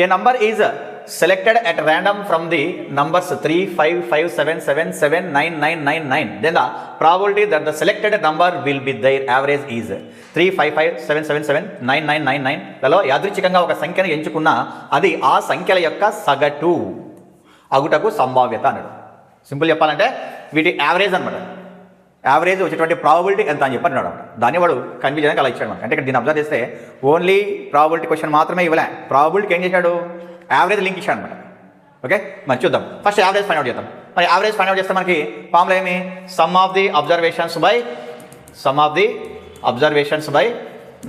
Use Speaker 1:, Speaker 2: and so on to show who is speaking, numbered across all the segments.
Speaker 1: A number is selected at random from the numbers 3, 5, 5, 7, 7, 7, 9, 9, 9, 9. Then the probability that the selected number will be their average is 3, 5, 5, 7, 7, 7, 9, 9, 9, 9. లలో యాదృచ్ఛికంగా ఒక సంఖ్యను ఎంచుకున్నా అది ఆ సంఖ్యల యొక్క సగటు అగుటకు సంభావ్యత అన్నాడు. సింపుల్ చెప్పాలంటే వీటి యావరేజ్ అనమాట. యావరేజ్ వచ్చేటువంటి ప్రాబబిలిటీ ఎంత అని చెప్పి అన్నాడు అనమాట. దాన్ని వాడు కన్ఫ్యూజ్ చేయడానికి అలా ఇచ్చాడు మనకి. అంటే ఇక్కడ దీన్ని అబ్జర్వ్ చేస్తే ఓన్లీ ప్రాబబిలిటీ క్వశ్చన్ మాత్రమే ఇవ్వలే, ప్రాబబిలిటీకి ఏం చేశాడు, యావరేజ్ లింక్ ఇచ్చాడు అనమాట. ఓకే, మరి చూద్దాం. ఫస్ట్ యావరేజ్ ఫైండ్ అవుట్ చేద్దాం. మరి యావరేజ్ ఫైండ్ అవుట్ చేస్తే మనకి ఫార్ములా ఏమి, some of the observations by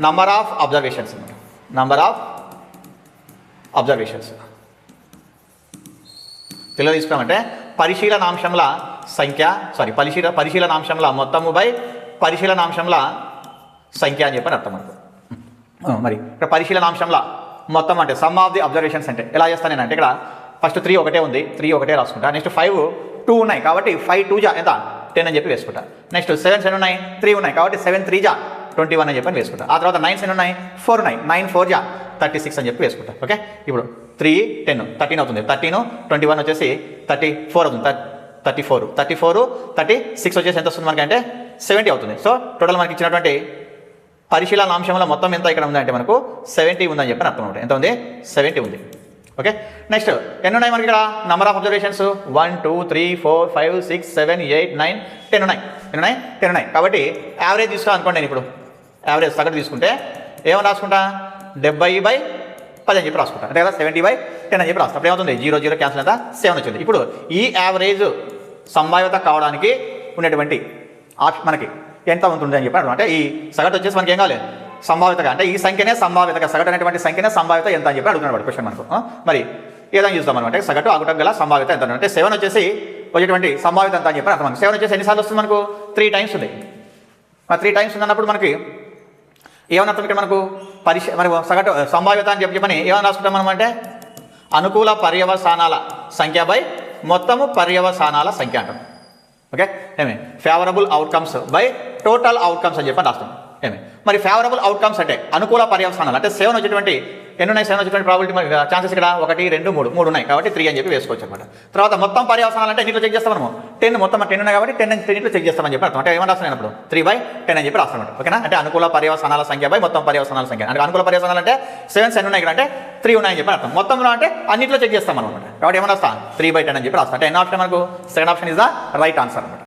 Speaker 1: number of observations అనమాట. నంబర్ ఆఫ్ అబ్జర్వేషన్స్ తెలుగు తీసుకున్నామంటే పరిశీలనాంశంల సంఖ్య, పరిశీలనాంశంల మొత్తము బై పరిశీలనాంశంల సంఖ్య అని చెప్పని అర్థం అనుకో. మరి ఇక్కడ పరిశీలనాంశంల మొత్తం అంటే సమ్ ఆఫ్ ది అబ్జర్వేషన్స్ అంటే ఎలా చేస్తాను నేనంటే ఇక్కడ ఫస్ట్ 3 ఒకటే ఉంది, 3 ఒకటే రాసుకుంటా. నెక్స్ట్ 5 2 ఉన్నాయి కాబట్టి 5 2 జా ఎంత 10 అని చెప్పి వేసుకుంటా. నెక్స్ట్ 7 7 ఉన్నాయి, 3 ఉన్నాయి కాబట్టి 7 3 జా 21 అని చెప్పి వేసుకుంటా. ఆ తర్వాత 9 7 ఉన్నాయి, 4 ఉన్నాయి, 9 4 జా 36 అని చెప్పి వేసుకుంటా. ఓకే, ఇప్పుడు 3 10 13 అవుతుంది, 13 21 వచ్చేసి 34 అవుతుంది, 34 36 వచ్చేసి ఎంత వస్తుంది మనకి అంటే 70 అవుతుంది. సో టోటల్ మనకి ఇచ్చినటువంటి పరిశీలనాంశంలో మొత్తం ఎంత ఇక్కడ ఉందంటే మనకు 70 ఉందని చెప్పి అర్థం అవుతుంది. ఎంత ఉంది, 70 ఉంది. ఓకే, నెక్స్ట్ ఎన్ని ఉన్నాయి మనకి ఇక్కడ నంబర్ ఆఫ్ అబ్జర్వేషన్స్ 1 2 3 4 5 6 7 8 9 10 ఉన్నాయి. ఎన్ని ఉన్నాయి, 10 ఉన్నాయి. కాబట్టి యావరేజ్ తీసుకో అనుకోండి. నేను ఇప్పుడు యావరేజ్ సగటు తీసుకుంటే ఏమని రాసుకుంటా, 70/10 అని చెప్పి రాసుకుంటా. అంటే కదా 70/10 అని చెప్పి రాస్తా. అప్పుడు ఏమవుతుంది, 0 0 క్యాన్సిల్ అంతా 7 వచ్చింది. ఇప్పుడు ఈ యావరేజ్ సంభావ్యత కావడానికి ఉన్నటువంటి ఆప్షన్ మనకి ఎంత ఉంటుంది అని చెప్పారు. అంటే ఈ సగటు వచ్చేసి మనకి ఏం కావాలి, సంభావ్యతగా, అంటే ఈ సంఖ్యనే సంభావ్యతగా, సగటు అనేటువంటి సంఖ్యనే సంభావ్యత ఎంత అని చెప్పి అడుగుతున్నాడు క్వశ్చన్ మనకు. మరి ఏదైనా చూస్తాం అనమాట, సగటు అగుటకు గల సంభావ్యత ఎంత అంటే 7 వచ్చేసి వచ్చేటువంటి సంభావ్యత ఎంత అని చెప్పి అర్థం. 7 వచ్చేసి ఎన్నిసార్లు వస్తుంది మనకు, 3 టైమ్స్ ఉంది. మరి 3 టైమ్స్ ఉన్నప్పుడు మనకి ఏమన్నా అర్థం ఇక్కడ మనకు మరి సగటు సంభావ్యత అని చెప్పని ఏమన్నా రాసుకుంటాం మనం అంటే అనుకూల పర్యవసానాల సంఖ్య బై మొత్తము పర్యవసానాల సంఖ్య అంటాం. ఓకే, ఏమి favourable outcomes by total outcomes అని చెప్పని రాస్తాం. ఏమి మరి ఫేవరబుల్ అవుట్కమ్స్ అంటే అనుకూల పర్యవసానాలు అంటే 7 వచ్చేటువంటి ఎన్ని ఉన్నాయి, 7 వచ్చేటువంటి ప్రాబిలిటీ మరి ఛాన్సెస్ ఇక్కడ 1 2 3 ఉన్నాయి కాబట్టి 3 అని చెప్పి వేసుకోవచ్చు అనమాట. తర్వాత మొత్తం పర్యవసానాలు అంటే ఎన్నిట్లో చెక్ చేస్తాం మనము, 10 మొత్తం 10 ఉన్నాయి కాబట్టి 10 చెక్ చేస్తామని చెప్పి అర్థం. అంటే ఏమని రాస్తాను అప్పుడు 3/10 అని చెప్పి రాస్తాను. ఓకేనా, అంటే అనుకూల పర్యవసానాల సంఖ్య బై మొత్తం పర్యవసానాల సంఖ్య. అంటే అనుకూల పర్యవసానాలు అంటే 7 7 ఉన్నాయి ఇక్కడ అంటే 3 ఉన్నాయని చెప్పి అర్థం. మొత్తంలో అంటే అన్నింటిలో చెక్ చేస్తాం అనమాట. కాబట్టి ఏమని రాస్తా 3/10 అని చెప్పి రాస్తాం. అంటే ఎన్ ఆప్షన్ మనకు second option is the right answer అనమాట.